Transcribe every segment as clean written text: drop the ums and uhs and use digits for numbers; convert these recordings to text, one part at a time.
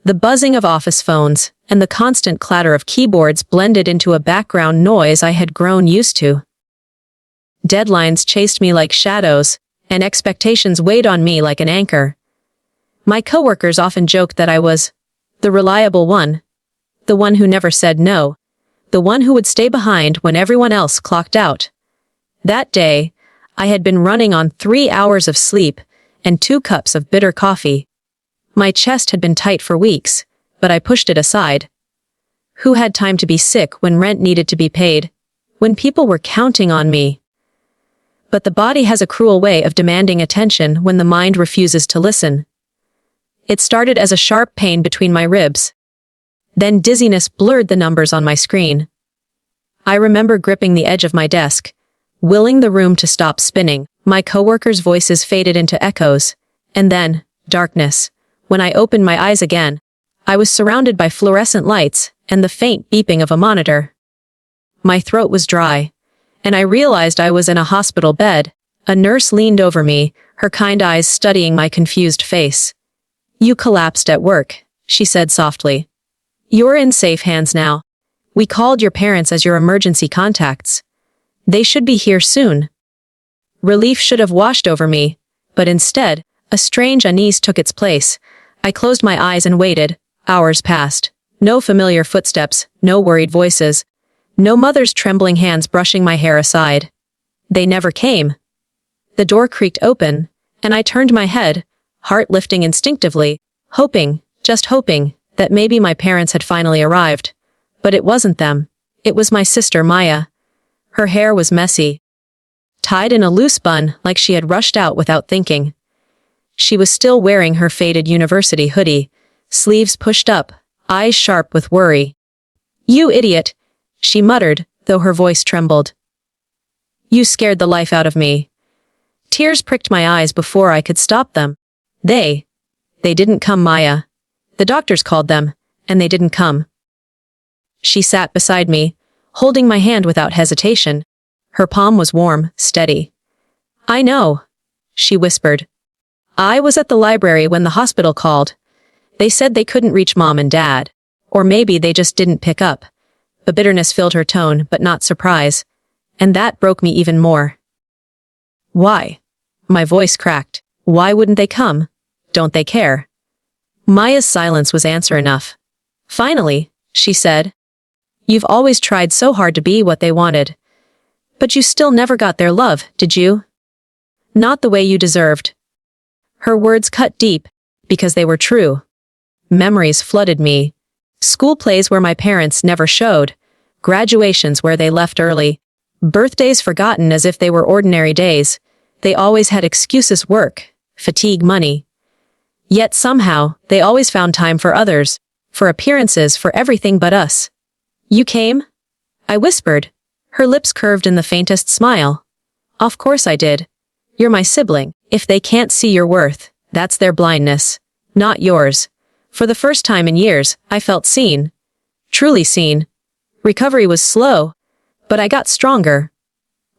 The buzzing of office phones and the constant clatter of keyboards blended into a background noise I had grown used to. Deadlines chased me like shadows, and expectations weighed on me like an anchor. My coworkers often joked that I was the reliable one, the one who never said no, the one who would stay behind when everyone else clocked out. That day, I had been running on 3 hours of sleep and 2 cups of bitter coffee. My chest had been tight for weeks, but I pushed it aside. Who had time to be sick when rent needed to be paid, when people were counting on me? But the body has a cruel way of demanding attention when the mind refuses to listen. It started as a sharp pain between my ribs. Then dizziness blurred the numbers on my screen. I remember gripping the edge of my desk, willing the room to stop spinning. My coworkers' voices faded into echoes, and then, darkness. When I opened my eyes again, I was surrounded by fluorescent lights and the faint beeping of a monitor. My throat was dry, and I realized I was in a hospital bed. A nurse leaned over me, her kind eyes studying my confused face. "You collapsed at work," she said softly. "You're in safe hands now. We called your parents as your emergency contacts. They should be here soon." Relief should have washed over me, but instead, a strange unease took its place. I closed my eyes and waited. Hours passed. No familiar footsteps, no worried voices, no mother's trembling hands brushing my hair aside. They never came. The door creaked open, and I turned my head, heart lifting instinctively, hoping, just hoping, that maybe my parents had finally arrived. But it wasn't them. It was my sister Maya. Her hair was messy, tied in a loose bun like she had rushed out without thinking. She was still wearing her faded university hoodie, sleeves pushed up, eyes sharp with worry. "You idiot," she muttered, though her voice trembled. "You scared the life out of me." Tears pricked my eyes before I could stop them. They didn't come, Maya. The doctors called them, and they didn't come. She sat beside me, holding my hand without hesitation. Her palm was warm, steady. "I know," she whispered. "I was at the library when the hospital called. They said they couldn't reach Mom and Dad. Or maybe they just didn't pick up." The bitterness filled her tone, but not surprise. And that broke me even more. "Why?" My voice cracked. "Why wouldn't they come? Don't they care?" Maya's silence was answer enough. "Finally," she said. "You've always tried so hard to be what they wanted. But you still never got their love, did you? Not the way you deserved." Her words cut deep, because they were true. Memories flooded me. School plays where my parents never showed, graduations where they left early, birthdays forgotten as if they were ordinary days. They always had excuses: work, fatigue, money. Yet somehow, they always found time for others, for appearances, for everything but us. "You came?" I whispered. Her lips curved in the faintest smile. "Of course I did. You're my sibling. If they can't see your worth, that's their blindness, not yours." For the first time in years, I felt seen. Truly seen. Recovery was slow, but I got stronger.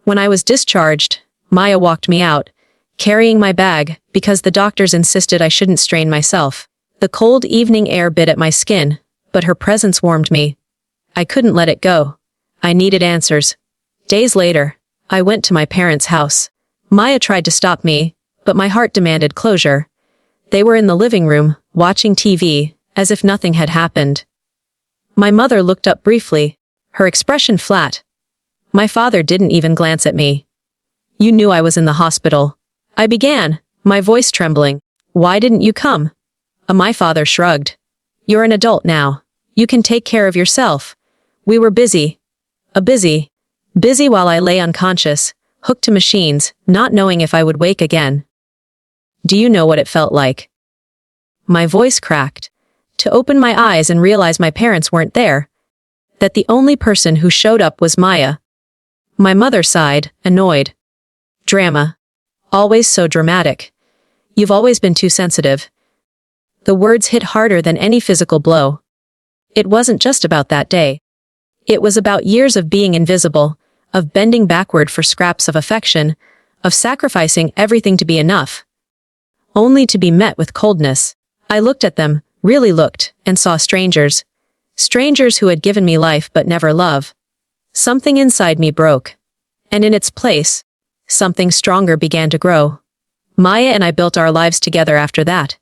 When I was discharged, Maya walked me out, carrying my bag, because the doctors insisted I shouldn't strain myself. The cold evening air bit at my skin, but her presence warmed me. I couldn't let it go. I needed answers. Days later, I went to my parents' house. Maya tried to stop me, but my heart demanded closure. They were in the living room, watching TV, as if nothing had happened. My mother looked up briefly, her expression flat. My father didn't even glance at me. "You knew I was in the hospital," I began, my voice trembling. "Why didn't you come?" My father shrugged. "You're an adult now. You can take care of yourself. We were busy. Busy while I lay unconscious, hooked to machines, not knowing if I would wake again." Do you know what it felt like? My voice cracked. To open my eyes and realize my parents weren't there. That the only person who showed up was Maya. My mother sighed, annoyed. "Drama. Always so dramatic. You've always been too sensitive." The words hit harder than any physical blow. It wasn't just about that day. It was about years of being invisible, of bending backward for scraps of affection, of sacrificing everything to be enough, only to be met with coldness. I looked at them, really looked and saw strangers. Strangers who had given me life but never love. Something inside me broke. And in its place, something stronger began to grow. Maya and I built our lives together after that.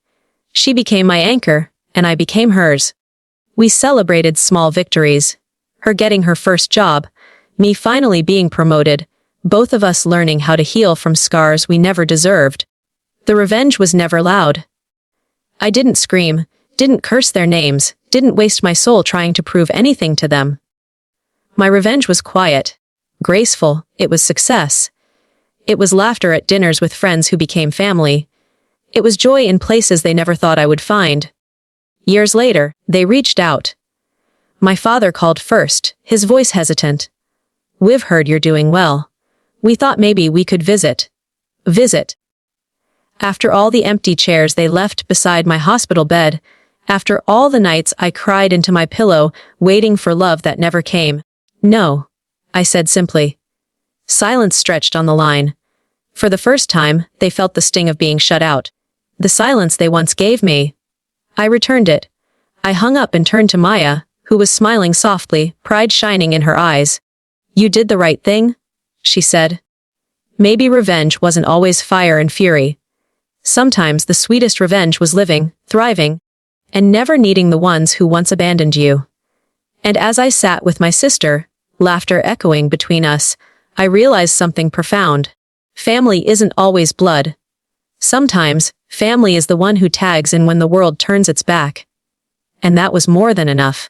She became my anchor, and I became hers. We celebrated small victories. Her getting her first job, me finally being promoted, both of us learning how to heal from scars we never deserved. The revenge was never loud. I didn't scream, didn't curse their names, didn't waste my soul trying to prove anything to them. My revenge was quiet, graceful. It was success. It was laughter at dinners with friends who became family. It was joy in places they never thought I would find. Years later, they reached out. My father called first, his voice hesitant. "We've heard you're doing well. We thought maybe we could visit." Visit. After all the empty chairs they left beside my hospital bed, after all the nights I cried into my pillow, waiting for love that never came. "No," I said simply. Silence stretched on the line. For the first time, they felt the sting of being shut out. The silence they once gave me. I returned it. I hung up and turned to Maya, who was smiling softly, pride shining in her eyes. "You did the right thing," she said. Maybe revenge wasn't always fire and fury. Sometimes the sweetest revenge was living, thriving, and never needing the ones who once abandoned you. And as I sat with my sister, laughter echoing between us, I realized something profound. Family isn't always blood. Sometimes, family is the one who tags in when the world turns its back. And that was more than enough.